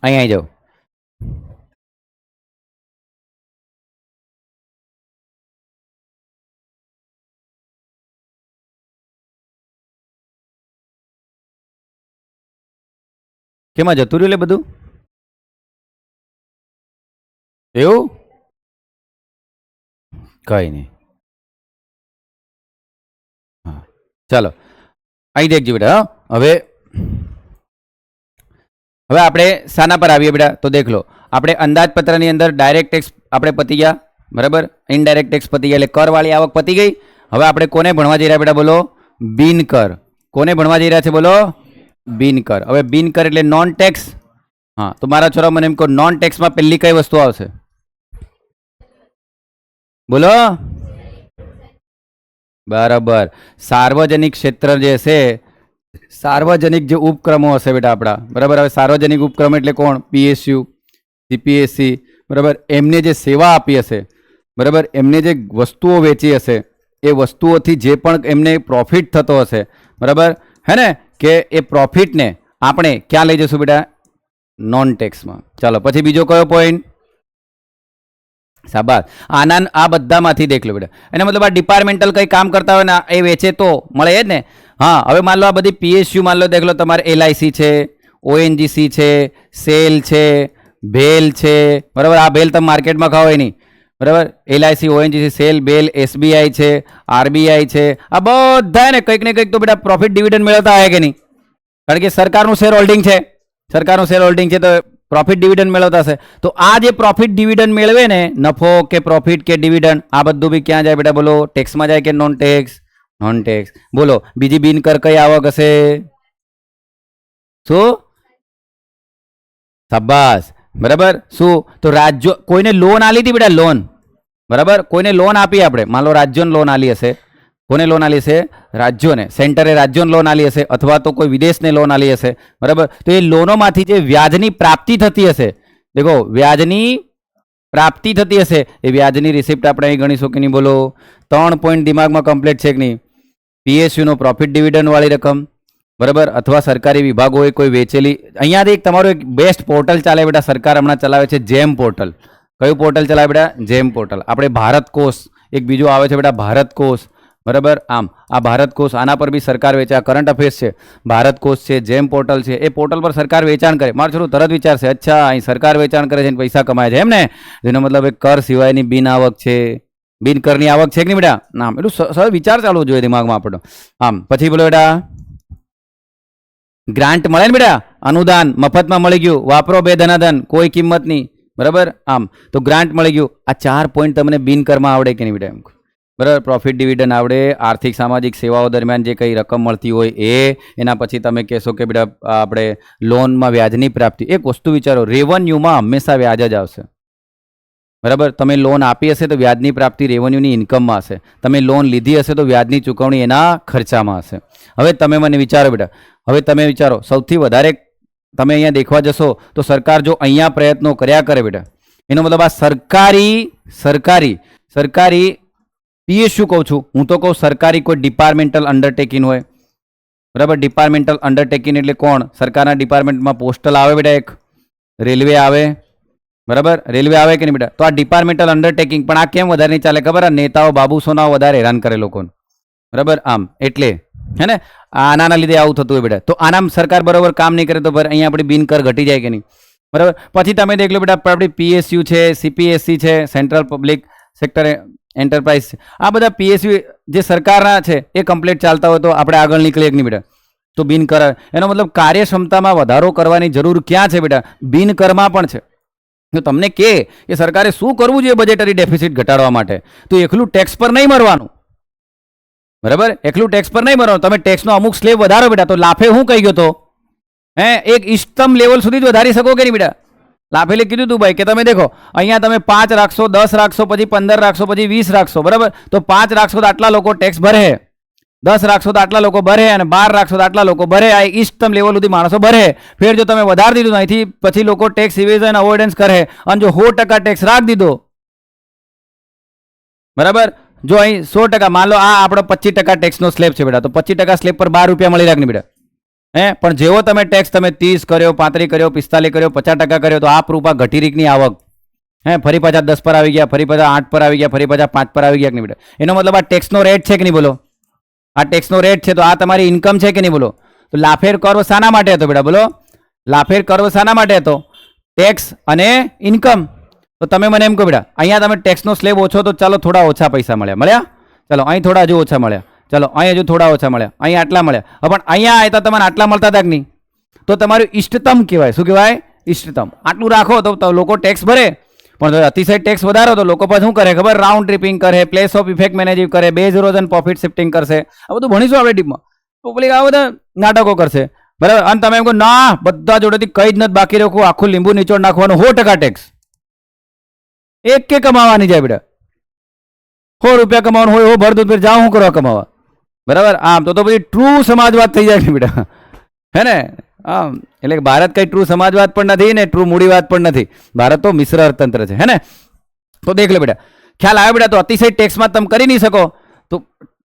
અહીં આવી જાઓ. કેમાં જતું રહ્યું લે બધું? એવું કઈ નહીં. હા ચાલો અહીં દેખજો બેટા. હા હવે હવે આપણે શાના પર આવીએ બેટા? તો દેખ લો, આપણે અંદાજપત્રની અંદર ડાયરેક્ટ ટેક્સ આપણે પતી ગયા, બરાબર. ઇનડાયરેક્ટ ટેક્સ પતી ગયા, એટલે કરવાળી આવક પતી ગઈ. હવે આપણે કોને ભણવા જઈ રહ્યા બેટા? બોલો, બિનકર. કોને ભણવા જઈ રહ્યા છે? બોલો, બિનકર. હવે બિનકર એટલે નોન ટેક્સ. હા તો મારા છોરા મને એમ કહો, નોન ટેક્સમાં પહેલી કઈ વસ્તુ આવશે? બોલો. બરાબર. સાર્વજનિક ક્ષેત્ર જે છે, સાર્વજનિક જે ઉપક્રમો હશે બેટા આપણા, બરાબર. હવે સાર્વજનિક ઉપક્રમ એટલે કોણ? પીએસયુ, સીપીએસસી, બરાબર. એમને જે સેવા આપી હશે, બરાબર, એમને જે વસ્તુઓ વેચી હશે, એ વસ્તુઓથી જે પણ એમને પ્રોફિટ થતો હશે, બરાબર, હે ને, કે એ પ્રોફિટને આપણે ક્યાં લઈ જશું બેટા? નોન ટેક્સમાં. ચાલો પછી બીજો કયો પોઈન્ટ? શાબાશ. આના આ બધામાંથી દેખ લો બેટા. એના મતલબ આ ડિપાર્ટમેન્ટલ કંઈ કામ કરતા હોય ને એ વેચે તો મળે જ ને. હા હવે માન લો આ બધી પીએસયુ, માન લો દેખ લો તમારે એલઆઈસી છે, ઓએનજીસી છે, સેલ છે, ભેલ છે, બરાબર. આ ભેલ તમે માર્કેટમાં ખાઓ નહીં, બરાબર. એલઆઈસી, ઓએનજીસી, સેલ, બેલ, એસબીઆઈ છે, આરબીઆઈ છે, આ બધા ને કંઈક ને કંઈક તો બેટા પ્રોફિટ ડિવિડન્ડ મેળવતા હોય કે નહીં? કારણ કે સરકારનું શેર હોલ્ડિંગ છે, સરકારનું શેર હોલ્ડિંગ છે, તો પ્રોફિટ ડિવિડન્ડ મેળવતા હશે. તો આ જે પ્રોફિટ ડિવિડન્ડ મેળવે ને, નફો કે પ્રોફિટ કે ડિવિડન્ડ, આ બધું બી ક્યાં જાય બેટા? બોલો, ટેક્સમાં જાય કે નોન ટેક્સ? Non tax. બોલો બીજી બિનકર કઈ આવક હશે? શું? શાબાશ. બરાબર. શું? તો રાજ્યો કોઈને લોન આલી હતી બેટા? લોન, બરાબર. કોઈને લોન આપી આપણે, માન લો રાજ્યોને લોન આલી હશે. કોને લોન આલી હશે? રાજ્યોને. સેન્ટરે રાજ્યોને લોન આલી હશે, અથવા તો કોઈ વિદેશને લોન આલી હશે, બરાબર. તો એ લોનોમાંથી જે વ્યાજની પ્રાપ્તિ થતી હશે, દેખો વ્યાજની પ્રાપ્તિ થતી હશે, એ વ્યાજની રિસિપ્ટ આપણે અહીં ગણીશું કે નહીં? બોલો. 3 પોઈન્ટ દિમાગમાં કમ્પ્લીટ છે કે નહીં? પીએસયુનો પ્રોફિટ ડિવિડન્ડ વાળી રકમ, બરાબર, અથવા સરકારી વિભાગોએ કોઈ વેચેલી. અહીંયાથી એક તમારું એક બેસ્ટ પોર્ટલ ચાલે બેટા, સરકાર હમણાં ચલાવે છે, જેમ પોર્ટલ. કયું પોર્ટલ ચલાવે બેટા? જેમ પોર્ટલ. આપણે ભારત કોષ એક બીજું આવે છે બેટા, ભારત કોષ, બરાબર. આમ આ ભારત કોષ, આના પર બી સરકાર વેચે. આ કરંટ અફેર્સ છે, ભારત કોષ છે, જેમ પોર્ટલ છે. એ પોર્ટલ પર સરકાર વેચાણ કરે. મારું છોરું તરત વિચારશે, અચ્છા અહીં સરકાર વેચાણ કરે છે અને પૈસા કમાય છે, એમ ને? જેનો મતલબ એક કર સિવાયની બિન આવક છે, બિનકરની આવક છે કે નહીં બેટા? નામ એટલું સરળ વિચાર ચાલવું જોઈએ દિમાગમાં આપણો. આમ પછી બોલો બેટા, ગ્રાન્ટ મળે ને બેટા? અનુદાન મફતમાં મળી ગયું, વાપરો બે ધનાધન, કોઈ કિંમત નહીં, બરાબર. આમ તો ગ્રાન્ટ મળી ગયું. આ 4 પોઈન્ટ તમને બિનકરમાં આવડે કે નહીં બેટા? એમ બરાબર. પ્રોફિટ ડિવિડન્ડ આવડે, આર્થિક સામાજિક સેવાઓ દરમિયાન જે કંઈ રકમ મળતી હોય એ, એના પછી તમે કહેશો કે બેટા આપણે લોનમાં વ્યાજની પ્રાપ્તિ. એક વસ્તુ વિચારો, રેવન્યુમાં હંમેશા વ્યાજ જ આવશે, બરાબર. તમે લોન આપી હશે તો વ્યાજની પ્રાપ્તિ રેવન્યુની ઇન્કમમાં હશે. તમે લોન લીધી હશે તો વ્યાજની ચૂકવણી એના ખર્ચામાં હશે. હવે તમે મને વિચારો બેટા, હવે તમે વિચારો, સૌથી વધારે તમે અહીંયા દેખવા જશો તો સરકાર જો અહીંયા પ્રયત્નો કર્યા કરે બેટા, એનો મતલબ આ સરકારી પીએસયુ કહું છું હું, તો કહું સરકારી કોઈ ડિપાર્ટમેન્ટલ અંડરટેકિંગ હોય, બરાબર. ડિપાર્ટમેન્ટલ અંડરટેકિંગ એટલે કોણ? સરકારના ડિપાર્ટમેન્ટમાં પોસ્ટલ આવે બેટા, એક રેલવે આવે, બરાબર. રેલવે આવે કે નહીં બેટા? તો આ ડિપાર્ટમેન્ટલ અંડરટેકિંગ. પણ આ કેમ વધારે નહીં ચાલે ખબર? આ નેતાઓ બાબુ સોનાઓ વધારે હેરાન કરે લોકોને, બરાબર. આમ એટલે હે ને, આના લીધે આવું થતું હોય બેટા. તો આનામ સરકાર બરાબર કામ નહીં કરે તો અહીંયા આપણી બિનકર ઘટી જાય કે નહીં? બરાબર. પછી તમે દેખ લો બેટા, આપણી પીએસયુ છે, સીપીએસસી છે, સેન્ટ્રલ પબ્લિક સેક્ટર એન્ટરપ્રાઇઝ છે. આ બધા પીએસયુ જે સરકારના છે એ કમ્પ્લીટ ચાલતા હોય તો આપણે આગળ નીકળીએ કે નહીં બેટા? તો બિનકર, એનો મતલબ કાર્યક્ષમતામાં વધારો કરવાની જરૂર ક્યાં છે બેટા? બિનકરમાં પણ છે. તો તમને કે સરકારે શું કરવું જોઈએ બજેટરી ડેફિસિટ ઘટાડવા માટે, તો એકલું ટેક્સ પર નહીં મરવાનું, બરાબર. એકલું ટેક્સ પર નહીં મરવાનું. તમે ટેક્સનો અમુક સ્લેબ વધારો બેટા, તો લાફે હું કહી ગયો તો એક ઇષ્ટતમ લેવલ સુધી જ વધારી શકો કે નહીં બેટા? લાફેલે કીધું તું ભાઈ કે તમે દેખો અહીંયા તમે 5 રાખશો, 10 રાખશો, પછી 15 રાખશો, પછી 20 રાખશો, બરાબર. તો 5 રાખશો તો આટલા લોકો ટેક્સ ભરે, 10 રાખશો તો આટલા લોકો ભરે, અને 12 રાખશો તો આટલા લોકો ભરે. આ ઇષ્ટતમ લેવલ સુધી માણસો ભરે. ફેર જો તમે વધારી દીધું અહીંથી, પછી લોકો ટેક્સ ઇવેઝન અવોઇડન્સ કરે, અને જો 100% ટેક્સ રાખી દીધો, બરાબર. જો અહીં 100%, માન લો આ આપણો 25% ટેક્સનો સ્લેબ છે બેટા, તો 25% સ્લેબ પર 12 રૂપિયા મળી રાખે ને બેટા? પણ જેવો તમે ટેક્સ તમે 30 કર્યો, 35 કર્યો, 45 કર્યો, 50% કર્યો, તો આ પ્રૂફ આ ઘટીરીકની આવક ફરી પાછા 10 પર આવી ગયા, ફરી પાછા 8 પર આવી ગયા, ફરી પાછા 5 પર આવી ગયા કે નહીં બેટા? એનો મતલબ આ ટેક્સનો રેટ છે કે નહીં બોલો? આ ટેક્સનો રેટ છે તો આ તમારી ઇન્કમ છે કે નહીં બોલો? તો લાફેર કર્વ શાના માટે હતો બેટા બોલો? લાફેર કર્વ શાના માટે હતો? ટેક્સ અને ઇન્કમ. તો તમે મને એમ કહો બેટા, અહીંયા તમે ટેક્સનો સ્લેબ ઓછો તો ચાલો થોડા ઓછા પૈસા મળ્યા, ચાલો અહીં થોડા હજુ ઓછા મળ્યા, ચાલો અહીં હજુ થોડા ઓછા મળ્યા, અહીં આટલા મળ્યા, પણ અહીંયા આવ્યા તમને આટલા મળતા હતા કે નહીં? તો તમારું ઇષ્ટતમ કહેવાય. શું કહેવાય? ઇષ્ટતમ. આટલું રાખો તો લોકો ટેક્સ ભરે, પણ અતિશય ટેક્સ વધારો તો લોકો પછી શું કરે ખબર? રાઉન્ડ ટ્રિપિંગ કરે, પ્લેસ ઓફ ઇફેક્ટ મેનેજ કરે, બેઝ ઇરોઝન, પ્રોફિટ શિફ્ટિંગ કરશે. આ બધું ભણીશું આપણે ડીપમાં. પબ્લિક આ બધા નાટકો કરશે, બરાબર? અને તમે એમ કહો ના બધા જોડેથી કંઈ જ નથી બાકી રાખવું, આખું લીંબુ નીચોડ નાખવાનું, 100% ટેક્સ એક કે કમાવાની જાય બેટા. 100 રૂપિયા કમાવાનું હોય, ભર દૂધ પર જાઓ શું કરવા કમાવા, બરાબર? આમ તો પછી ટ્રુ સમાજવાદ થઈ જાય ને બેટા, હે ને? આમ એટલે ભારત કઈ ટ્રુ સમાજવાદ પણ નથી ને ટ્રુ મૂડીવાદ પણ નથી. ભારત તો મિશ્ર અર્થતંત્ર છે, હે ને? તો દેખ લે બેટા, ખ્યાલ આવે બેટા? તો અતિશય ટેક્સમાં તમે કરી નહીં શકો, તો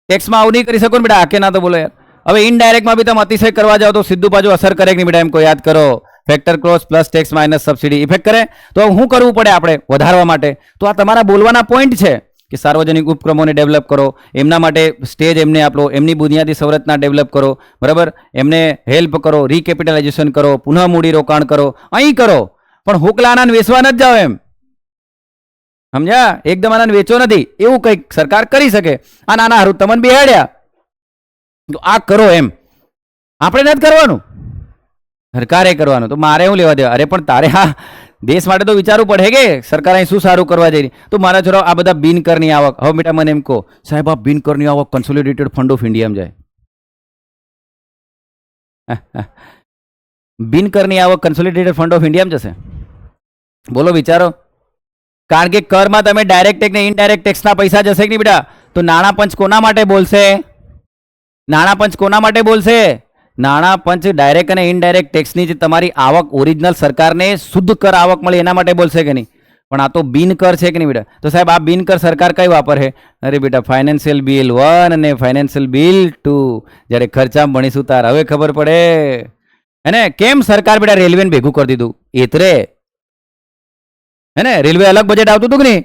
ટેક્સમાં આવું નહીં કરી શકો ને બેટા, આકે ના તો બોલો યાર. હવે ઇનડાયરેક્ટમાં બી તમે અતિશય કરવા જાઓ તો સીધું બાજુ અસર કરે કે નહીં બેટા? એમ કોઈ યાદ કરો, factor cross plus tax minus subsidy effect કરે. તો શું કરવું પડે આપણે વધારવા માટે? તો આ તમારા બોલવાના પોઈન્ટ છે કે સાર્વજનિક ઉપક્રમોને ડેવલપ કરો, એમના માટે સ્ટેજ એમને આપો, એમની બુનિયાદી સંરચના ડેવલપ કરો, બરાબર? એમને હેલ્પ કરો, રીકેપિટલાઇઝેશન કરો, પુનઃ મૂડી રોકાણ કરો, અહીં કરો. પણ હુકલા આનંદ વેચવા નથી જાઓ એમ, સમજ્યા? એકદમ આનંદ વેચો નથી એવું કંઈક સરકાર કરી શકે. આ નાના હારું તમને બેહાડ્યા તો આ કરો એમ, આપણે નથી કરવાનું, સરકારે કરવાનું. તો મારે શું લેવા દેવા? અરે પણ તારે હા દેશ માટે તો વિચારવું પડે કે સરકાર અહીં શું સારું કરવા જઈ રહી. તો મારા છોરા આ બધા બિનકરની આવક, હવે બેટા મને એમ કહો સાહેબ આ બિનકરની આવક કન્સોલિડેટેડ ફંડ ઓફ ઇન્ડિયામાં જાય. બિનકરની આવક કન્સોલિડેટેડ ફંડ ઓફ ઇન્ડિયામાં જશે? બોલો વિચારો. કારણ કે કરમાં તમે ડાયરેક્ટ ટેક્સ ને ઇનડાયરેક્ટ ટેક્સના પૈસા જશે કે નહીં બેટા? તો નાણાં પંચ કોના માટે બોલશે? નાણાં પંચ કોના માટે બોલશે? નાણાં પંચ ડાયરેક્ટ અને ઇનડાયરેક્ટ ટેક્સની જે તમારી આવક ઓરિજિનલ સરકારને શુદ્ધ કર આવક મળે એના માટે બોલશે કે નહીં? પણ આ તો બિનકર છે કે નહીં બેટા? તો સાહેબ આ બિનકર સરકાર કઈ વાપરે? અરે બેટા ફાઇનાન્શિયલ બિલ 1 અને ફાઇનાન્શિયલ બિલ 2 જ્યારે ખર્ચામાં ભણીશું તાર હવે ખબર પડે. હે કેમ સરકાર બેટા રેલવેને ભેગું કરી દીધું? એતરે હે ને રેલવે અલગ બજેટ આવતું હતું કે નહીં?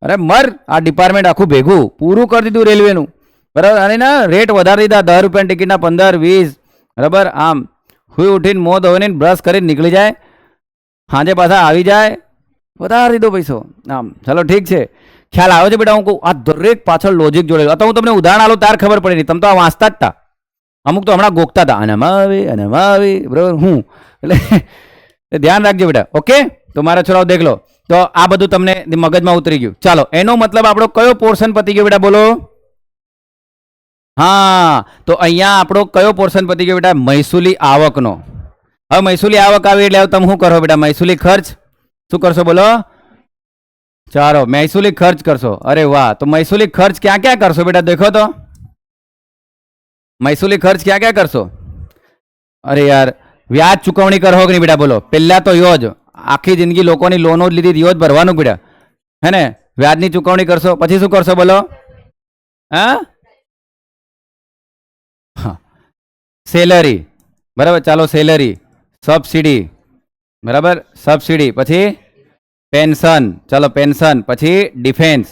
અરે મર આ ડિપાર્ટમેન્ટ આખું ભેગું પૂરું કરી દીધું રેલવેનું, બરાબર? અને ના રેટ વધારી દીધા, 10 રૂપિયાની ટિકિટના 15-20, બરાબર? આમ હુઈ ઉઠીને મોં ધોઈને બ્રશ કરીને નીકળી જાય, સાંજે પાછા આવી જાય, વધારી દીધો પૈસો. આમ ચાલો ઠીક છે, ખ્યાલ આવે છે બેટા? હું કહું આ દરેક પાછળ લોજિક જોડેલું. તો હું તમને ઉદાહરણ આલું તાર ખબર પડે નહીં, તમે તો આ વાંચતા જ હતા, અમુક તો હમણાં ગોખતા હતા અને આવી બરાબર. હું એટલે ધ્યાન રાખજો બેટા, ઓકે? તો મારા છોરાઓ દેખ લો, તો આ બધું તમને મગજમાં ઉતરી ગયું. ચાલો એનો મતલબ આપણો કયો પોર્શન પતી ગયો બેટા બોલો? હા, તો અહીંયા આપણો કયો પોર્શન પતી ગયો બેટા? મહેસૂલી આવકનો. હવે મહેસૂલી આવક આવી એટલે તમે શું કરો બેટા? મહેસૂલી ખર્ચ શું કરશો બોલો? ચાલો મહેસૂલી ખર્ચ કરશો. અરે વાહ, તો મહેસૂલી ખર્ચ ક્યાં ક્યાં કરશો બેટા? દેખો તો મહેસૂલી ખર્ચ ક્યાં ક્યાં કરશો? અરે યાર વ્યાજ ચૂકવણી કરો કે નહીં બેટા બોલો? પહેલા તો યો જ આખી જિંદગી લોકોની લોનો જ લીધી, યો જ ભરવાનું બેટા, હે ને? વ્યાજની ચૂકવણી કરશો, પછી શું કરશો બોલો? હા, સેલરી, બરાબર? ચાલો સેલરી, સબસિડી, બરાબર? સબસિડી, પછી પેન્શન, ચાલો પેન્શન, પછી ડિફેન્સ,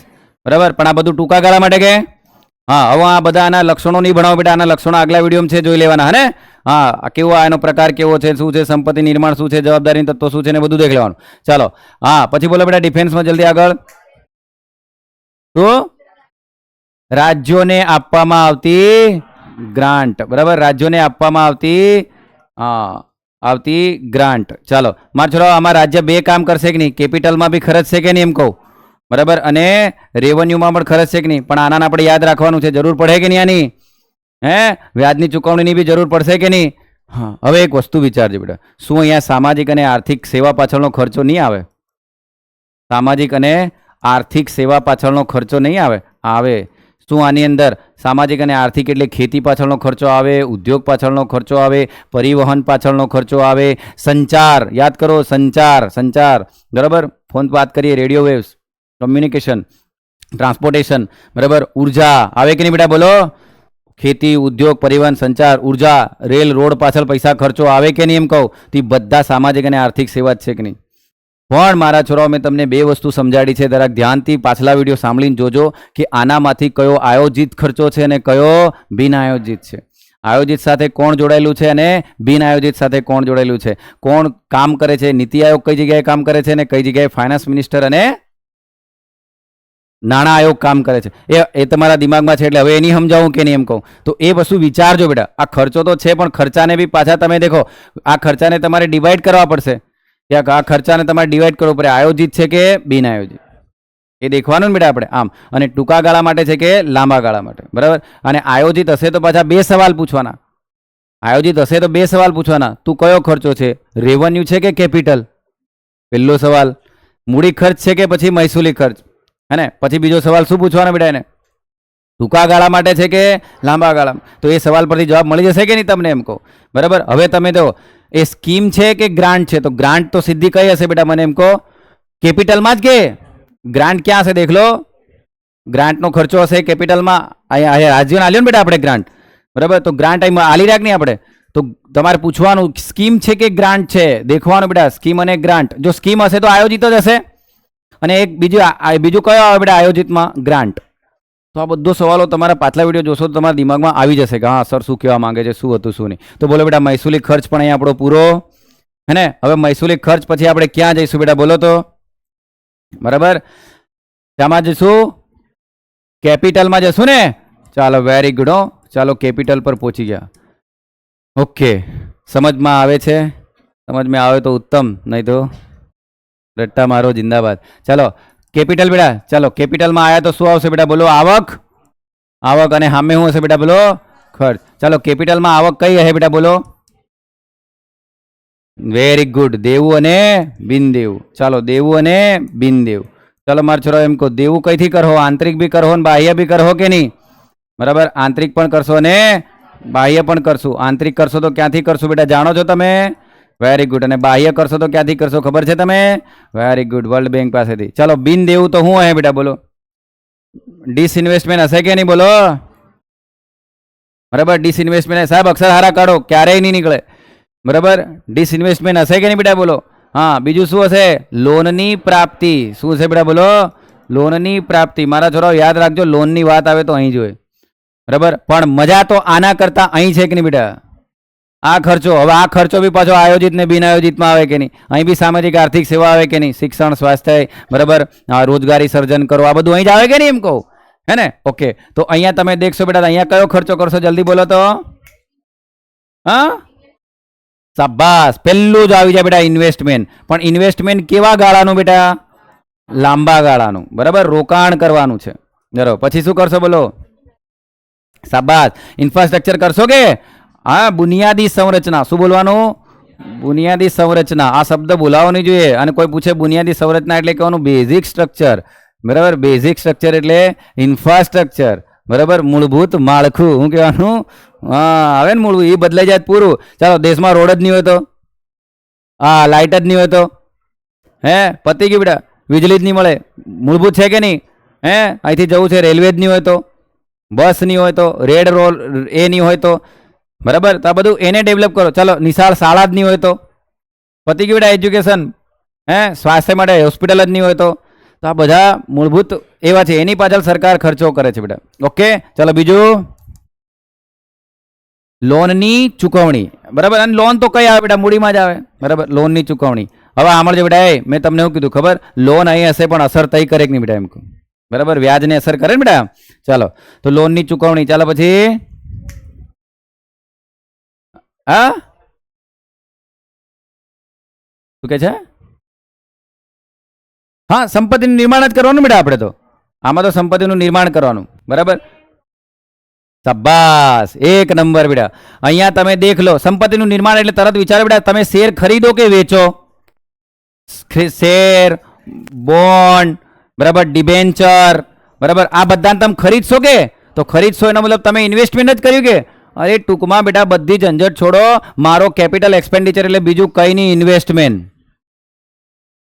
બરાબર? પણ આ બધું ટૂંકા ગાળા માટે કે હા. હવે આ બધા આના લક્ષણો નહીં ભણાવો બેટા, આના લક્ષણો આગલા વિડીયોમાં છે, જોઈ લેવાના, હે ને? હા, કેવો એનો પ્રકાર કેવો છે, શું છે, સંપત્તિ નિર્માણ શું છે, જવાબદારી તત્વો શું છે ને બધું દેખ લેવાનું. ચાલો હા, પછી બોલો બેટા ડિફેન્સમાં જલ્દી આગળ. તો રાજ્યોને આપવામાં આવતી ગ્રાન્ટ, બરાબર? રાજ્યોને આપવામાં આવતી ગ્રાન્ટ. ચાલો મારા છોરા આમાં રાજ્ય બે કામ કરશે કે નહીં? કેપિટલમાં બી ખર્ચશે કે નહીં એમ કહું, બરાબર? અને રેવન્યુમાં પણ ખર્ચશે કે નહીં? પણ આનાને આપણે યાદ રાખવાનું છે, જરૂર પડે કે નહીં આની? વ્યાજની ચૂકવણીની બી જરૂર પડશે કે નહીં? હા. હવે એક વસ્તુ વિચારજો બેટા, શું અહીંયા સામાજિક અને આર્થિક સેવા પાછળનો ખર્ચો નહીં આવે? સામાજિક અને આર્થિક સેવા પાછળનો ખર્ચો નહીં આવે? આવે. શું આની અંદર સામાજિક અને આર્થિક એટલે ખેતી પાછળનો ખર્ચો આવે, ઉદ્યોગ પાછળનો ખર્ચો આવે, પરિવહન પાછળનો ખર્ચો આવે, સંચાર, યાદ કરો સંચાર, બરાબર? ફોન વાત કરીએ, રેડિયો વેવ્સ, કમ્યુનિકેશન, ટ્રાન્સપોર્ટેશન, બરાબર? ઉર્જા આવે કે નહીં બેટા બોલો? ખેતી, ઉદ્યોગ, પરિવહન, સંચાર, ઉર્જા, રેલ, રોડ પાછળ પૈસા ખર્ચો આવે કે નહીં એમ કહું તો એ બધા સામાજિક અને આર્થિક સેવા જ છે કે નહીં? પણ મારા છોરાઓ મેં તમને બે વસ્તુ સમજાડી છે, જરાક ધ્યાનથી પાછલા વિડીયો સાંભળીને જોજો કે આનામાંથી કયો આયોજિત ખર્ચો છે અને કયો બિન આયોજિત છે. આયોજિત સાથે કોણ જોડાયેલું છે અને બિન આયોજિત સાથે કોણ જોડાયેલું છે, કોણ કામ કરે છે, નીતિ આયોગ કઈ જગ્યાએ કામ કરે છે અને કઈ જગ્યાએ ફાઇનાન્સ મિનિસ્ટર અને નાણાં આયોગ કામ કરે છે. એ તમારા દિમાગમાં છે એટલે હવે એની સમજાવું કે નહીં એમ કહું તો એ વસ્તુ વિચારજો બેટા. આ ખર્ચો તો છે પણ ખર્ચાને બી પાછા તમે દેખો, આ ખર્ચાને તમારે ડિવાઈડ કરવા પડશે. આ ખર્ચાને તમારે ડિવાઈડ કરવો પડે, આયોજિત છે કે બિન આયોજિત એ દેખવાનું ને બેટા આપણે આમ. અને ટૂંકા ગાળા માટે છે કે લાંબા ગાળા માટે, બરાબર. અને આયોજિત હશે તો પાછા બે સવાલ પૂછવાના. આયોજિત હશે તો બે સવાલ પૂછવાના. તું કયો ખર્ચો છે, રેવન્યુ છે કે કેપિટલ? પહેલો સવાલ મૂડી ખર્ચ છે કે પછી મહેસૂલી ખર્ચ, હે ને? પછી બીજો સવાલ શું પૂછવાનો બેટા એને, ટૂંકા ગાળા માટે છે કે લાંબા ગાળા? તો એ સવાલ પરથી જવાબ મળી જશે કે નહીં તમને એમ કહું, બરાબર. હવે તમે તો એ સ્કીમ છે કે ગ્રાન્ટ છે? તો ગ્રાન્ટ તો સીધી કઈ હશે બેટા મને એમ કહો, કેપિટલમાં જ કે ગ્રાન્ટ ક્યાં હશે દેખ લો. ગ્રાન્ટનો ખર્ચો હશે કેપિટલમાં. અહીંયા રાજ્યોને આલ્યો ને બેટા આપણે ગ્રાન્ટ, બરાબર. તો ગ્રાન્ટ અહીં આલી રાખ નહીં આપણે. તો તમારે પૂછવાનું સ્કીમ છે કે ગ્રાન્ટ છે, દેખવાનું બેટા સ્કીમ અને ગ્રાન્ટ. જો સ્કીમ હશે તો આયોજિત જ હશે અને એક બીજું કયો આવે બેટા આયોજિતમાં? ગ્રાન્ટ. તો આ બધો સવાલો તમારા પાછલા વિડીયો જોશો તો તમારા દિમાગમાં આવી જશે કે હા સર શું કહેવા માંગે છે, શું હતું શું નહીં. તો બોલો બેટા મહેસૂલી ખર્ચ પણ અહીંયા આપણો પૂરો, હે ને? હવે મહેસૂલી ખર્ચ પછી આપણે ક્યાં જઈશું બેટા બોલો તો, બરાબર. શામાં જઈશું? કેપિટલમાં જશું ને. ચાલો વેરી ગુડ. ચાલો કેપિટલ પર પહોંચી ગયા. ઓકે, સમજમાં આવે છે? સમજમાં આવે તો ઉત્તમ, નહીં તો રટ્ટા મારો જિંદાબાદ. ચાલો કેપિટલ બેટા, ચાલો કેપિટલમાં આવ્યા તો શું આવશે બેટા બોલો? આવક. આવક અને સામે શું હશે બેટા બોલો? ખર્ચ. ચાલો કેપિટલમાં આવક કઈ હશે બેટા બોલો? વેરી ગુડ, દેવું અને બિન દેવું. ચાલો દેવું અને બિન દેવું. ચાલો મારા છોરા એમ કહો દેવું કઈથી કરવો? આંતરિક બી કરવો ને બાહ્ય બી કરવો કે નહીં? બરાબર, આંતરિક પણ કરશો અને બાહ્ય પણ કરશું. આંતરિક કરશો તો ક્યાંથી કરશું બેટા જાણો છો તમે? Very good. અને બાહ્ય કરશો તો ક્યાંથી કરશો ખબર છે તમે? વેરી ગુડ, વર્લ્ડ બેંક પાસેથી. ચાલો બિન દેવું તો શું હશે બેટા બોલો? ડિસઇન્વેસ્ટમેન્ટ હશે કે નહીં બોલો? બરાબર, ડિસઇન્વેસ્ટમેન્ટ સાહેબ અક્ષર હારા કાઢો, ક્યારેય નહીં નીકળે, બરાબર. ડિસઇન્વેસ્ટમેન્ટ હશે કે નહીં બેટા બોલો? હા, બીજું શું હશે? લોનની પ્રાપ્તિ. શું છે બેટા બોલો? લોનની પ્રાપ્તિ. મારા છોરાઓ યાદ રાખજો, લોનની વાત આવે તો અહીં જોઈએ, બરાબર. પણ મજા તો આના કરતા અહીં છે કે નહીં બેટા? આ ખર્ચો, હવે આ ખર્ચો બી પાછો આયોજિત ને બિન આયોજિતમાં આવે કે નહીં? અહીં બી સામાજિક આર્થિક સેવા આવે કે નહીં? શિક્ષણ, સ્વાસ્થ્ય, બરાબર, રોજગારી સર્જન કરો, આ બધું અહીં જ આવે કે નહીં એમ કહું, હે ને? ઓકે, તો અહીંયા તમે દેખશો બેટા, અહીંયા કયો ખર્ચો કરશો જલ્દી બોલો તો? હા, શાબાશ, પહેલું જ આવી જાય બેટા ઇન્વેસ્ટમેન્ટ. પણ ઇન્વેસ્ટમેન્ટ કેવા ગાળાનું બેટા? લાંબા ગાળાનું, બરાબર. રોકાણ કરવાનું છે, બરાબર. પછી શું કરશો બોલો? શાબાશ, ઇન્ફ્રાસ્ટ્રક્ચર કરશો કે? હા, બુનિયાદી સંરચના. શું બોલવાનું? બુનિયાદી સંરચના. આ શબ્દ બોલાવો નહીં જોઈએ. અને કોઈ પૂછે બુનિયાદી સંરચના એટલે કહેવાનું બેઝિક સ્ટ્રક્ચર, બરાબર. બેઝિક સ્ટ્રક્ચર એટલે ઇન્ફ્રાસ્ટ્રક્ચર, બરાબર, મૂળભૂત માળખું. શું કહેવાનું? હા, આવે ને મૂળભૂત, એ બદલાઈ જાય પૂરું. ચાલો દેશમાં રોડ જ નહીં હોય તો, હા, લાઇટ જ નહીં હોય તો, હે પતી ગયું બેટા. વીજળી જ નહીં મળે, મૂળભૂત છે કે નહીં? હે અહીંથી જવું છે, રેલવે જ નહીં હોય તો, બસ નહીં હોય તો, રેડ રોલ એ નહીં હોય તો, બરાબર. તો આ બધું એને ડેવલપ કરો. ચાલો નિશાળ શાળા જ નહીં હોય તો, પતી ગયું બેટા એજ્યુકેશન. હે સ્વાસ્થ્ય માટે હોસ્પિટલ જ નહીં હોય તો આ બધા મૂળભૂત એવા છે, એની પાછળ સરકાર ખર્ચો કરે છે બેટા. ઓકે, ચાલો બીજું લોનની ચૂકવણી, બરાબર. અને લોન તો કઈ આવે બેટા? મૂડીમાં જ આવે, બરાબર. લોનની ચૂકવણી. હવે સાંભળજો બેટા, એ મેં તમને શું કીધું ખબર? લોન અહીં હશે પણ અસર તઈ કરે કે નહીં બેટા એમ કહું, બરાબર. વ્યાજને અસર કરે ને બેટા. ચાલો તો લોનની ચૂકવણી. ચાલો પછી હા શું કે છે? હા, સંપત્તિનું નિર્માણ જ કરવાનું બેટા આપણે તો. આમાં તો સંપત્તિનું નિર્માણ કરવાનું, બરાબર. શાબાશ, એક નંબર બેટા. અહીંયા તમે દેખ લો, સંપત્તિનું નિર્માણ એટલે તરત વિચારો બેટા, તમે શેર ખરીદો કે વેચો? શેર, બોન્ડ, બરાબર, ડિબેન્ચર, બરાબર, આ બધાને તમે ખરીદશો કે? તો ખરીદશો એનો મતલબ તમે ઇન્વેસ્ટમેન્ટ જ કર્યું કે? અરે ટૂંકમાં બેટા બધી ઝંઝટ છોડો, મારો કેપિટલ એક્સપેન્ડિચર એટલે બીજું કંઈ નહીં, ઇન્વેસ્ટમેન્ટ,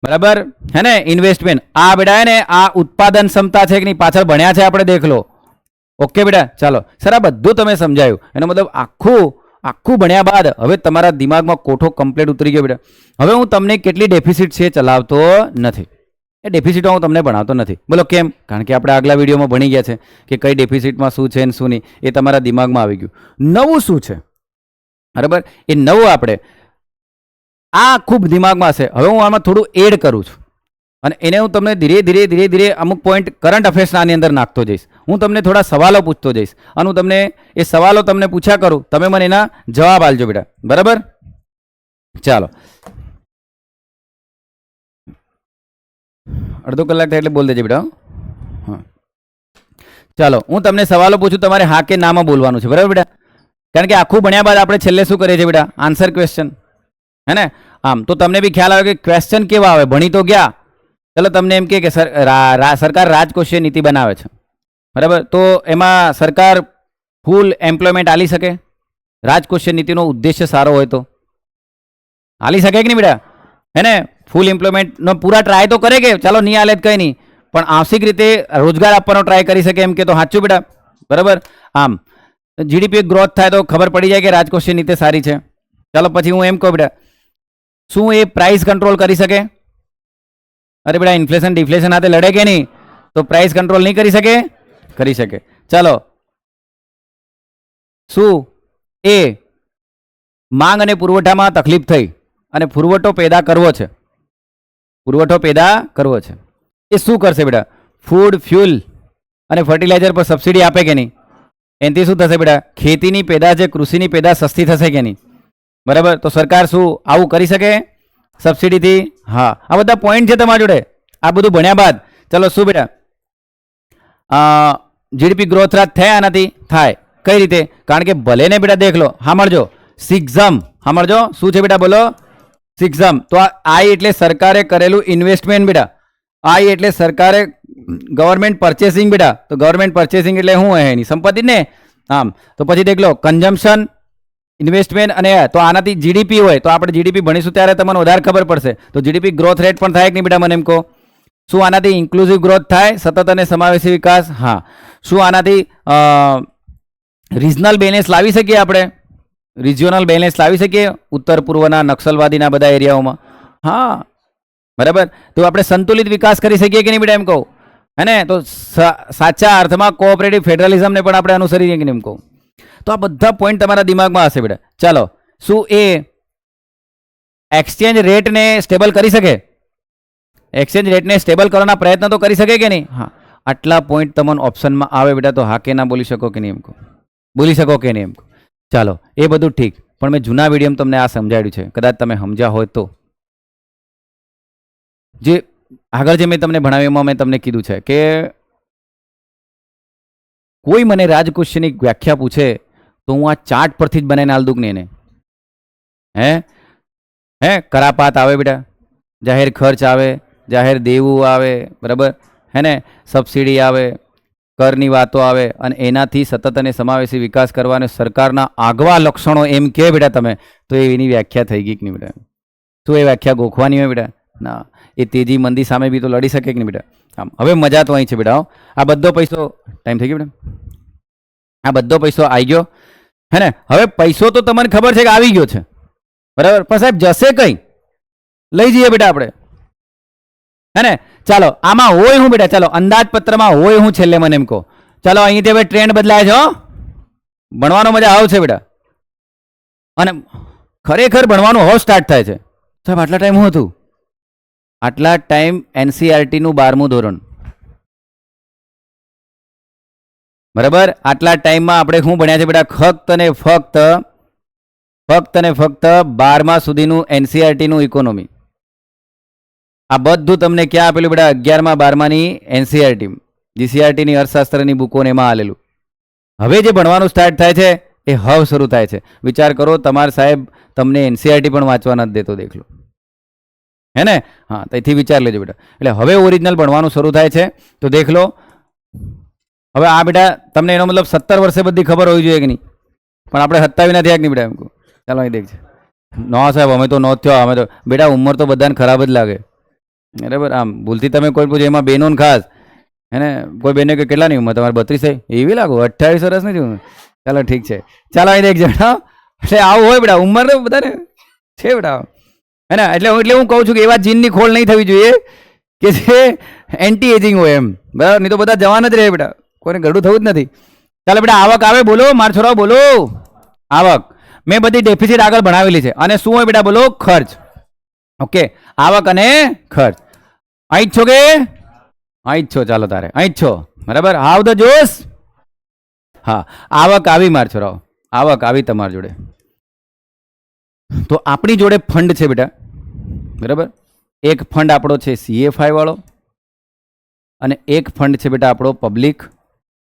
બરાબર, હે ને? ઇન્વેસ્ટમેન્ટ. આ બેટા હે ને, આ ઉત્પાદન ક્ષમતા છે કે નહીં પાછળ ભણ્યા છે આપણે, દેખ લો. ઓકે બેટા, ચાલો સર, આ બધું તમે સમજાયું. એનો મતલબ આખું ભણ્યા બાદ હવે તમારા દિમાગમાં કોઠો કમ્પ્લીટ ઉતરી ગયો બેટા. હવે હું તમને કેટલી ડેફિસિટ છે ચલાવતો નથી. એ ડેફિસિટમાં હું તમને ભણાવતો નથી. બોલો કેમ? કારણ કે આપણે આગલા વિડીયોમાં ભણી ગયા છે કે કઈ ડેફિસિટમાં શું છે ને શું નહીં, એ તમારા દિમાગમાં આવી ગયું. નવું શું છે, બરાબર, એ નવું આપણે આ ખૂબ દિમાગમાં હશે. હવે હું આમાં થોડું એડ કરું છું અને એને હું તમને ધીરે ધીરે અમુક પોઈન્ટ કરંટ અફેર્સના આની અંદર નાખતો જઈશ. હું તમને થોડા સવાલો પૂછતો જઈશ અને હું તમને એ સવાલો તમને પૂછ્યા કરું, તમે મને એના જવાબ આપજો બેટા, બરાબર? ચાલો, અડધો કલાક થાય એટલે બોલ દેજે બેટા. હા, ચાલો હું તમને સવાલો પૂછું, તમારે હા કે નામાં બોલવાનું છે, બરાબર બેટા? કારણ કે આખું ભણ્યા બાદ આપણે છેલ્લે શું કરીએ છીએ બેટા? આન્સર ક્વેશ્ચન, હે ને? આમ તો તમને બી ખ્યાલ આવે કે ક્વેશ્ચન કેવા આવે. ભણી તો ગયા, ચલો તમને એમ કે સરકાર રાજકોષીય નીતિ બનાવે છે, બરાબર? તો એમાં સરકાર ફૂલ એમ્પ્લોયમેન્ટ આલી શકે? રાજકોષીય નીતિનો ઉદ્દેશ્ય સારો હોય તો આલી શકે કે નહીં બેટા? હે ને? ફૂલ એમ્પ્લોયમેન્ટનો પૂરા ટ્રાય તો કરે કે ચાલો નહીં આલે કંઈ નહીં, પણ આંશિક રીતે રોજગાર આપવાનો ટ્રાય કરી શકે એમ કે તો સાચું બેટા, બરાબર? આમ જીડીપી ગ્રોથ થાય તો ખબર પડી જાય કે રાજકોષીય નીતિ સારી છે. ચાલો પછી હું એમ કહું બેટા, શું એ પ્રાઇસ કંટ્રોલ કરી શકે? અરે બેટા, ઇન્ફ્લેશન ડિફ્લેશન હાથે લડે કે નહીં? તો પ્રાઇસ કંટ્રોલ નહીં કરી શકે? કરી શકે. ચાલો, શું એ માંગ અને પુરવઠામાં તકલીફ થઈ અને પુરવઠો પેદા કરવો છે, એ શું કરશે બેટા? ફૂડ, ફ્યુલ અને ફર્ટિલાઇઝર પર સબસિડી આપે કે નહીં? એનાથી શું થશે બેટા? ખેતીની પેદાશ, કૃષિની પેદાશ સસ્તી થશે કે નહીં? બરાબર? તો સરકાર શું આવું કરી શકે સબસિડીથી? હા, આ બધા પોઈન્ટ છે તમારા જોડે. આ બધું ભણ્યા બાદ ચલો શું બેટા, જીડીપી ગ્રોથ રાત થાય આનાથી? થાય. કઈ રીતે? કારણ કે ભલે ને બેટા દેખ લો, સાંભળજો, સિક્ઝમ, સાંભળજો, શું છે બેટા? બોલો, સિક્ઝમ. તો આ આઈ એટલે સરકારે કરેલું ઇન્વેસ્ટમેન્ટ બેટા. આઈ એટલે સરકારે ગવર્મેન્ટ પરચેસિંગ બેટા. તો ગવર્મેન્ટ પરચેસિંગ એટલે શું હોય? એની સંપત્તિ ને. આમ તો પછી દેખ લો, કન્ઝમ્પશન, ઇન્વેસ્ટમેન્ટ અને તો આનાથી જીડીપી હોય તો આપણે જીડીપી ભણીશું ત્યારે તમને વધારે ખબર પડશે. તો જીડીપી ગ્રોથ રેટ પણ થાય કે નહીં બેટા? મને એમ કહો. શું આનાથી ઇન્ક્લુઝિવ ગ્રોથ થાય, સતત અને સમાવેશી વિકાસ? હા. શું આનાથી રિજનલ બેલેન્સ લાવી શકીએ આપણે? રિજિયોનલ બેલેન્સ લાવી શકીએ ઉત્તર પૂર્વના નક્સલવાદીના બધા એરિયાઓમાં? હા, બરાબર. તો આપણે સંતુલિત વિકાસ કરી શકીએ કે નહીં બેટા? એમ કહું, હે ને? તો સાચા અર્થમાં કોઓપરેટિવ ફેડરલિઝમને પણ આપણે અનુસરીએ કે નહીં? એમ કહું. તો આ બધા પોઈન્ટ તમારા દિમાગમાં હશે બેટા. ચાલો, શું એ એક્સચેન્જ રેટને સ્ટેબલ કરી શકે? એક્સચેન્જ રેટને સ્ટેબલ કરવાના પ્રયત્ન તો કરી શકે કે નહીં? હા, આટલા પોઈન્ટ તમને ઓપ્શનમાં આવે બેટા, તો હા કે ના બોલી શકો કે નહીં? એમ કહો, બોલી શકો કે નહીં? એમ કહો. ચાલો, એ બધું ઠીક, પણ મેં જૂના વિડીયોમાં તમને આ સમજાવ્યું છે, કદાચ તમે સમજ્યા હોય તો. જે આગળ જે મેં તમને ભણાવ્યું મેં તમને કીધું છે કે કોઈ મને રાજકોષીયની વ્યાખ્યા પૂછે તો હું આ ચાર્ટ પરથી જ બનાવીને આલ દઉં કે નહીં એને? હે કરાપાત આવે બેટા, જાહેર ખર્ચ આવે, જાહેર દેવું આવે, બરાબર, હે ને? સબસિડી આવે, કરની વાતો આવે, અને એનાથી સતત અને સમાવેશી વિકાસ કરવાને સરકારના આગવા લક્ષણો એમ કે બેટા તમે, તો એની વ્યાખ્યા થઈ ગઈ કે નહીં બેટા? શું એ વ્યાખ્યા ગોખવાની હોય બેટા? ના, એ તેજી મંદી સામે બી તો લડી શકે કે નહીં બેટા? આમ હવે મજા તો અહીં છે બેટા. આ બધો પૈસો, ટાઈમ થઈ ગયો બેટા, આ બધો પૈસો આવી ગયો, હે ને? હવે પૈસો તો તમને ખબર છે કે આવી ગયો છે, બરાબર, પણ સાહેબ જશે કઈ? લઈ જઈએ બેટા આપણે, હે ને? ચાલો, આમાં હોય હું બેટા? ચાલો, અંદાજપત્રમાં હોય હું છેલ્લે મને એમ કહો. ચાલો, અહીંથી હવે ટ્રેન્ડ બદલાય છે, ભણવાનો મજા આવશે બેટા, અને ખરેખર ભણવાનું હવે સ્ટાર્ટ થાય છે. સાહેબ આટલા ટાઈમ હું હતું? આટલા ટાઈમ એનસીઆરટીનું 12મું ધોરણ, બરાબર. આટલા ટાઈમમાં આપણે શું ભણ્યા છે બેટા? ફક્ત અને ફક્ત 12મા સુધીનું એનસીઆરટીનું ઇકોનોમી. આ બધું તમને ક્યાં આપેલું બેટા? 11મા 12માની એનસીઆરટી, જીસીઆરટીની અર્થશાસ્ત્રની બુકોને એમાં આલેલું. હવે જે ભણવાનું સ્ટાર્ટ થાય છે એ હવે શરૂ થાય છે. વિચાર કરો, તમારા સાહેબ તમને એનસીઆરટી પણ વાંચવા નથી દેતો, દેખ લો, હે ને? હા, તેથી વિચાર લેજો બેટા. એટલે હવે ઓરિજિનલ ભણવાનું શરૂ થાય છે, તો દેખ લો. હવે આ બેટા તમને એનો મતલબ 17 વર્ષે બધી ખબર હોવી જોઈએ કે નહીં? પણ આપણે 27 નથી કે નહીં બેટા? એમ કહું. ચાલો અહીં દેખજે. ન સાહેબ અમે તો ન થયો, અમે તો બેટા ઉંમર તો બધાને ખરાબ જ લાગે, બરાબર. આમ ભૂલથી તમે કોઈ પૂછો, એમાં બેનોન ખાસ હે ને કોઈ બેને કે કેટલા નહીં ઉંમર તમારે 32 એવી લાગો 28 વર્ષ નથી ઉંમર ચાલો ઠીક છે ચાલો અહીં એક જણ એટલે આવું હોય બેટા ઉંમર તો બધાને છે બેટા હે ને એટલે હું કહું છું કે એવા જીનની ખોળ નહીં થવી જોઈએ કે જે એન્ટી એજિંગ હોય એમ બરાબર નહીં તો બધા જવાન જ રહે બેટા કોઈને ગરડું થવું જ નથી ચાલો બેટા આવક આવે બોલો મારા છોરાઓ બોલો આવક મેં બધી ડેફિસિટ આગળ ભણાવેલી છે અને શું હોય બેટા બોલો ખર્ચ ઓકે આવક અને ખર્ચ અહીં જ છો કે અહીં જ છો ચાલો તારે અહીં જ છો બરાબર હાવ ધ જોશ હા આવક આવી માર છોરાઓ આવક આવી તમારી જોડે તો આપણી જોડે ફંડ છે બેટા બરાબર એક ફંડ આપણો છે CFI વાળો અને એક ફંડ છે બેટા આપણો પબ્લિક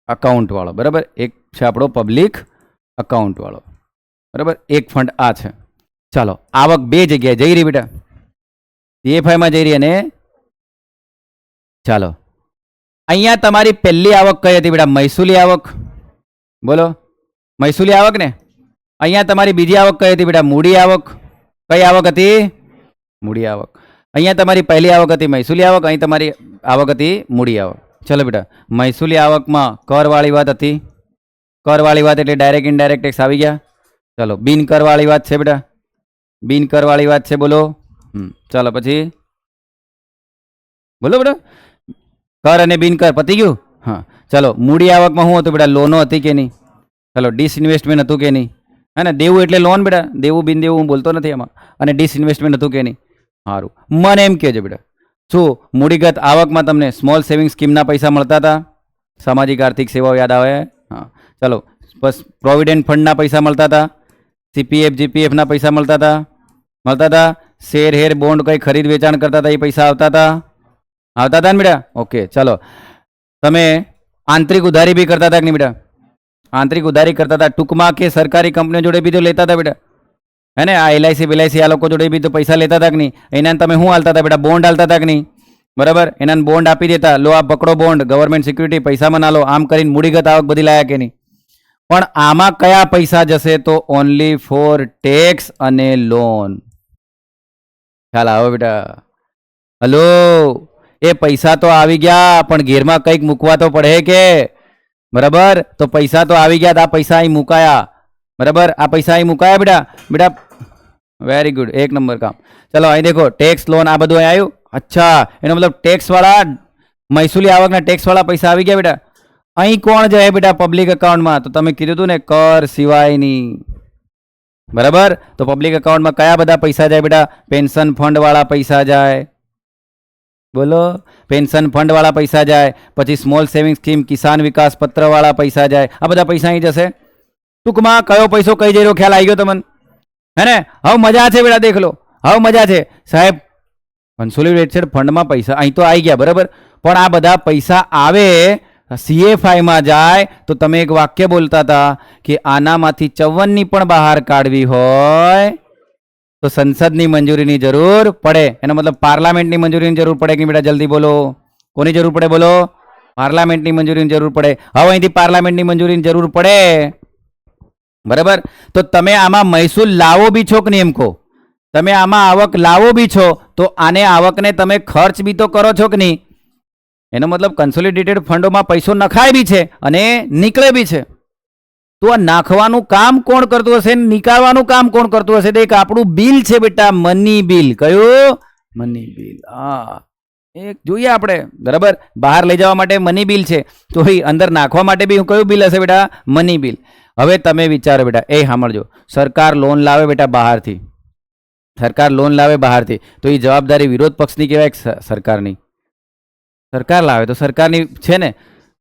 અકાઉન્ટ વાળો બરાબર એક છે આપણો પબ્લિક અકાઉન્ટ વાળો બરાબર એક ફંડ આ છે ચાલો આવક બે જગ્યાએ જઈ રહી બેટા CFI માં જઈ રહી અને ચાલો અહીંયા તમારી પહેલી આવક કઈ હતી બેટા મહેસૂલી આવક બોલો મહેસૂલી આવક ને અહીંયા તમારી બીજી આવક કઈ હતી બેટા મૂડી આવક કઈ આવક હતી મૂડી આવક અહીંયા તમારી પહેલી આવક હતી મહેસૂલી આવક અહીં તમારી આવક હતી મૂડી આવક ચલો બેટા મહેસૂલી આવકમાં કરવાળી વાત હતી કરવાળી વાત એટલે ડાયરેક્ટ ઇનડાયરેક્ટ ટેક્સ આવી ગયા ચલો બિન કરવાળી વાત છે બેટા બિન કરવાળી વાત છે બોલો ચાલો પછી બોલો બેટા કર અને બિન કર પતી ગયું હા ચલો મૂડી આવકમાં શું હતું બેટા લોનો હતી કે નહીં ચલો ડિસઇન્વેસ્ટમેન્ટ હતું કે નહીં હે ને દેવું એટલે લોન બેટા દેવું બિન દેવું હું બોલતો નથી એમાં અને ડિસઇન્વેસ્ટમેન્ટ હતું કે નહીં સારું મને એમ કહેજો બેટા શું મૂડીગત આવકમાં તમને સ્મોલ સેવિંગ સ્કીમના પૈસા મળતા હતા સામાજિક આર્થિક સેવાઓ યાદ આવે હા ચલો બસ પ્રોવિડન્ટ ફંડના પૈસા મળતા હતા CPF GPFના પૈસા મળતા હતા શેર હેર બોન્ડ કંઈ ખરીદ વેચાણ કરતા હતા એ પૈસા આવતા હતા ને બેટા ઓકે ચલો તમે આંતરિક ઉધારી બી કરતા હતા કે નહીં બેટા આંતરિક ઉધારી કરતા હતા ટૂંકમાં કે સરકારી કંપનીઓ જોડે બી તો લેતા હતા બેટા હે ને આ LIC BLIC આ લોકો જોડે બી તો પૈસા લેતા હતા કે નહીં એના તમે શું હાલતા હતા બેટા બોન્ડ હાલતા હતા કે નહીં બરાબર એના બોન્ડ આપી દેતા લો આ પકડો બોન્ડ ગવર્મેન્ટ સિક્યુરિટી પૈસામાં ના લો આમ કરીને મૂડીગત આવક બધી લાયા કે નહીં પણ આમાં કયા પૈસા જશે તો ઓનલી ફોર ટેક્સ અને લોન ખ્યાલ આવો બેટા હલો એ પૈસા તો આવી ગયા પણ ઘેરમાં કંઈક મૂકવા તો પડે કે બરાબર તો પૈસા તો આવી ગયા આ પૈસા અહીં મુકાયા બરાબર આ પૈસા અહીં મુકાયા બેટા બેટા વેરી ગુડ એક નંબર કામ ચલો અહીં દેખો ટેક્સ લોન આ બધું અહીં આવ્યું અચ્છા એનો મતલબ ટેક્સ વાળા મહેસૂલી આવકના ટેક્સ વાળા પૈસા આવી ગયા બેટા અહીં કોણ જાય બેટા પબ્લિક એકાઉન્ટમાં તો તમે કીધું હતું ને કર સિવાયની બરાબર તો પબ્લિક એકાઉન્ટમાં કયા બધા પૈસા જાય બેટા પેન્શન ફંડ વાળા પૈસા જાય બોલો પેન્શન ફંડ વાળા પૈસા જાય પછી સ્મોલ સેવિંગ સ્કીમ કિસાન વિકાસ પત્ર વાળા પૈસા જાય આ બધા પૈસા અહીં જશે ટૂંકમાં કયો પૈસો કઈ જઈ રહ્યો ખ્યાલ આવી ગયો તમને હે ને હવે મજા છે બેટા દેખ લો હવે મજા છે સાહેબ કન્સોલિડેટેડ ફંડમાં પૈસા અહીં તો આવી ગયા બરાબર પણ આ બધા પૈસા આવે CFI માં જાય તો તમે એક વાક્ય બોલતા હતા કે આનામાંથી 54ની પણ બહાર કાઢવી હોય તો સંસદની મંજૂરીની જરૂર પડે એનો મતલબ પાર્લામેન્ટની મંજૂરીની જરૂર પડે કે બેટા જલ્દી બોલો કોની જરૂર પડે બોલો પાર્લામેન્ટની મંજૂરીની જરૂર પડે હવે અહીંથી પાર્લામેન્ટની મંજૂરીની જરૂર પડે બરાબર તો તમે આમાં મહેસૂલ લાવો બી છો કે નહીં એમ કહો તમે આમાં આવક લાવો બી છો તો આને આવકને તમે ખર્ચ બી તો કરો છો કે નહીં એનો મતલબ કન્સોલિડેટેડ ફંડોમાં પૈસો નખાય બી છે અને નીકળે બી છે તો આ નાખવાનું કામ કોણ કરતું હશે નીકાળવાનું કામ કોણ કરતું હશે તો એક આપણું બિલ છે બેટા મની બિલ કયું મની બિલ હા એક જોઈએ આપણે બરાબર બહાર લઈ જવા માટે મની બિલ છે તો એ અંદર નાખવા માટે બી કયું બિલ હશે બેટા મની બિલ હવે તમે વિચારો બેટા એ સાંભળજો સરકાર લોન લાવે બેટા બહારથી સરકાર લોન લાવે બહારથી તો એ જવાબદારી વિરોધ પક્ષની કહેવાય સરકારની સરકાર લાવે તો સરકારની છે ને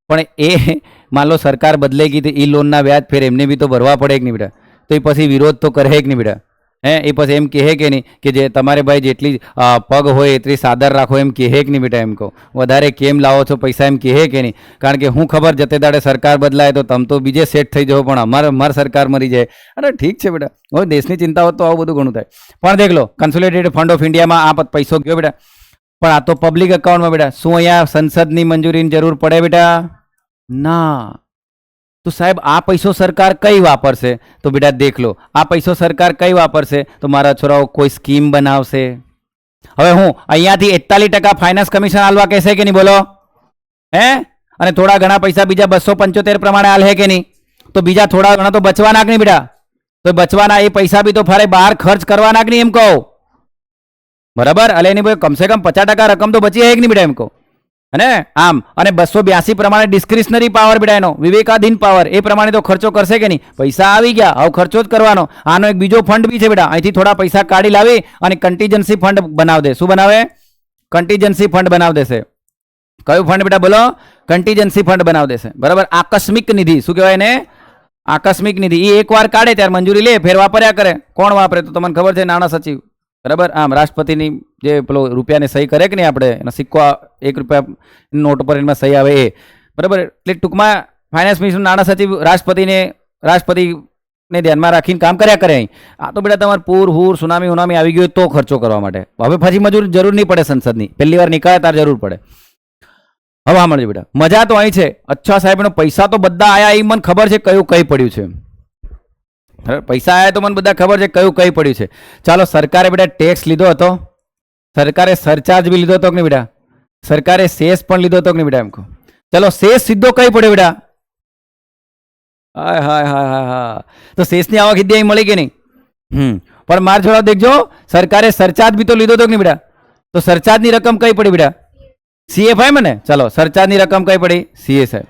પણ એ માન લો સરકાર બદલાઈ ગઈ તો એ લોનના વ્યાજ ફેર એમને બી તો ભરવા પડે કે નહીં બેટા તો એ પછી વિરોધ તો કરે કે નહીં બેટા એ પછી એમ કહે કે નહીં કે જે તમારે ભાઈ જેટલી પગ હોય એટલી સાદર રાખો એમ કહે કે નહીં બેટા એમ કહો વધારે કેમ લાવો છો પૈસા એમ કહે કે નહીં કારણ કે હું ખબર જતે દાડે સરકાર બદલાય તો તમે તો બીજે સેટ થઈ જાઓ પણ અમારી સરકાર મરી જાય અરે ઠીક છે બેટા હવે દેશની ચિંતા હોત તો આવું બધું ઘણું થાય પણ દેખ લો કન્સોલિડેટેડ ફંડ ઓફ ઇન્ડિયામાં આ પૈસો ગયો બેટા પણ આ તો પબ્લિક એકાઉન્ટમાં બેટા શું અહીંયા સંસદની મંજૂરીની જરૂર પડે બેટા ના તો સાહેબ આ પૈસો સરકાર કઈ વાપરશે તો બેટા દેખ લો આ પૈસો સરકાર કઈ વાપરશે તો મારા છોરાઓ કોઈ સ્કીમ બનાવશે હવે હું અહીંયાથી 41% ફાઇનાન્સ કમિશન આલવા કહેશે કે નહીં બોલો હે અને થોડા ઘણા પૈસા બીજા 275 પ્રમાણે હાલ હે કે નહીં? તો બીજા થોડા ઘણા તો બચવાના કે નહીં બેટા? તો બચવાના એ પૈસા બી તો ફરે બહાર ખર્ચ કરવાના કે નહીં એમ કહો, બરાબર? એટલે એની ભાઈ કમસે કમ 50% રકમ તો બચી હે કે નહીં બેટા એમ કહો, અને આમ અને 282 પ્રમાણે ડિસ્ક્રિશનરી પાવર બેટા, એનો વિવેકાધીન પાવર, એ પ્રમાણે તો ખર્ચો કરશે કે નહીં? પૈસા આવી ગયા, હવે ખર્ચો જ કરવાનો. આનો એક બીજો ફંડ બી છે બેટા, અહીંથી થોડા પૈસા કાઢી લાવી અને કન્ટીજન્સી ફંડ બનાવી દે. શું બનાવે? કન્ટીજન્સી ફંડ બનાવી દેશે. કયું ફંડ બેટા બોલો? કન્ટીજન્સી ફંડ બનાવી દેશે, બરાબર? આકસ્મિક નિધિ, શું કહેવાય એને? આકસ્મિક નિધિ. એ એકવાર કાઢે ત્યારે મંજૂરી લે, ફેર વાપર્યા કરે. કોણ વાપરે? તો તમને ખબર છે, નાણાં સચિવ, બરાબર? આમ રાષ્ટ્રપતિની જે પેલો રૂપિયાની સહી કરે કે નહીં, આપણે એનો સિક્કો 1 રૂપિયા નોટ પર એમાં સહી આવે એ, બરાબર? એટલે ટૂંકમાં ફાઇનાન્સ મિનિસ્ટર, નાણાં સચિવ રાષ્ટ્રપતિને ધ્યાનમાં રાખીને કામ કર્યા કરે. અહીં આ તો બેટા તમારે પૂર હુર સુનામી ઉનામી આવી ગયું તો ખર્ચો કરવા માટે. હવે પછી જરૂર નહીં પડે સંસદની, પહેલી વાર નીકળે ત્યારે જરૂર પડે. હવે સાંભળજો બેટા, મજા તો અહીં છે. અચ્છા સાહેબનો પૈસા તો બધા આયા, એ મને ખબર છે કયું કઈ પડ્યું છે. પૈસા આયા તો મને બધા ખબર છે કયું કઈ પડ્યું છે. ચાલો, સરકારે બેટા ટેક્સ લીધો હતો, સરકારે સરચાર્જ બી લીધો હતો કે નહીં બેટા? સરકારે સેસ પણ લીધો હતો કે નહીં બેટા એમ કહો? ચલો, સેસ સીધો કઈ પડ્યો બેટા? હાય હાય હાય હાય હા, તો શેષની આવક સીધી અહીં મળી કે નહીં? પણ માર જોડો દેખજો, સરકારે સરચાર્જ બી તો લીધો હતો કે નહીં બેટા? તો સરચાર્જની રકમ કઈ પડી બેટા? CFI મને. ચલો, સરચાર્જની રકમ કઈ પડી? CSI.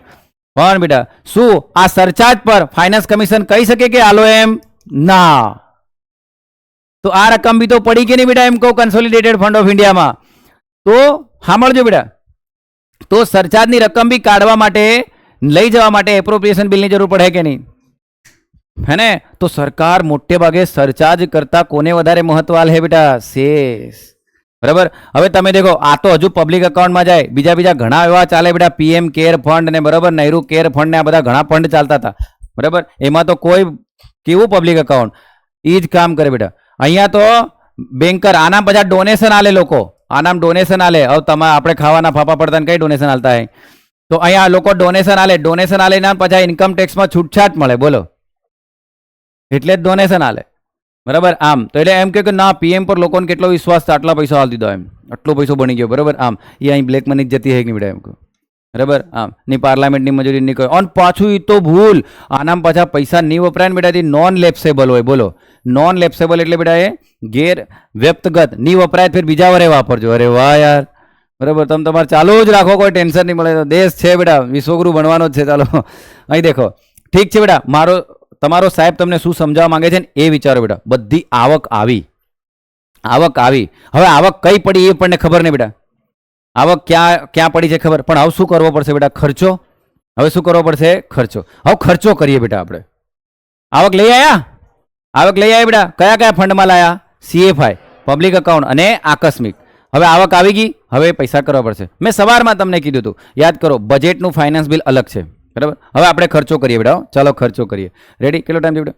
પણ બેટા શું આ સરચાર્જ પર ફાઇનાન્સ કમિશન કહી શકે કે આલો એમ? ના. તો આ રકમ બી તો પડી કે નહીં બેટા એમ કહો કન્સોલિડેટેડ ફંડ ઓફ ઇન્ડિયામાં? તો સાંભળજો બેટા, તો સરચાર્જની રકમ બી કાઢવા માટે, લઈ જવા માટે એપ્રોપ્રિએશન બિલની જરૂર પડે કે નહીં? હે ને? તો સરકાર મોટે ભાગે સરચાર્જ કરતા કોને વધારે મહત્વ આલે બેટા? સેસ, બરાબર? હવે તમે દેખો, આ તો હજુ પબ્લિક એકાઉન્ટમાં જાય, બીજા ઘણા એવા ચાલે બેટા, PM કેર ફંડ ને, બરાબર, નહેરુ કેર ફંડ ને, આ બધા ઘણા ફંડ ચાલતા હતા, બરાબર? એમાં તો કોઈ કેવું પબ્લિક એકાઉન્ટ એ જ કામ કરે બેટા. અહીંયા તો બેન્કર આના બધા ડોનેશન આલે, લોકો આનામ ડોનેશન આલે. હવે તમે આપણે ખાવાના ફાફા પડતા ને કઈ ડોનેશન આલતા હોય? તો અહીંયા લોકો ડોનેશન આલે ના પછી ઇન્કમ ટેક્સમાં છૂટછાટ મળે, બોલો, એટલે જ ડોનેશન આલે, બરાબર? આમ તો એટલે એમ કે ના, PM પર લોકોને કેટલો વિશ્વાસ છે, આટલા પૈસા હાલ દીધો, એમ આટલો પૈસો બની ગયો, બરાબર? આમ એ અહીં બ્લેક મની જતી હોય કે નહીં બેટા એમ કહો, બરાબર? આમ ની પાર્લામેન્ટની મજૂરી નહીં કહો. અને પાછું એ તો ભૂલ, આનામ પાછા પૈસા નહીં વપરાય ને બેટા, નોન લેપ્સેબલ હોય, બોલો. નોન લેપ્સેબલ એટલે બેટા એ ગેર વ્યક્તગત નહીં વપરાય, ફેર બીજા વરે વાપરજો. અરે વાહ યાર, બરાબર? તમે તમારે ચાલુ જ રાખો, કોઈ ટેન્શન નહીં મળે. તો દેશ છે બેટા, વિશ્વગુરુ બનવાનો જ છે. ચાલો, અહીં દેખો, ઠીક છે બેટા. તમારો સાહેબ તમને શું સમજાવવા માંગે છે ને એ વિચારો બેટા. બધી આવક આવી, હવે આવક કઈ પડી એ પણ ખબર નહીં બેટા. આવક ક્યાં પડી છે ખબર, પણ હવે શું કરવો પડશે બેટા? ખર્ચો. હવે શું કરવો પડશે? ખર્ચો. હવે ખર્ચો કરીએ બેટા આપણે. આવક લઈ આવ્યા બેટા. કયા ફંડમાં લાયા? CFI, પબ્લિક એકાઉન્ટ અને આકસ્મિક. હવે આવક આવી ગઈ, હવે પૈસા કરવા પડશે. મેં સવારમાં તમને કીધું હતું, યાદ કરો, બજેટનું ફાઇનાન્સ બિલ અલગ છે, બરાબર? હવે આપણે ખર્ચો કરીએ બેટા. ચાલો ખર્ચો કરીએ. રેડી? કેટલો ટાઈમ છે બેટા?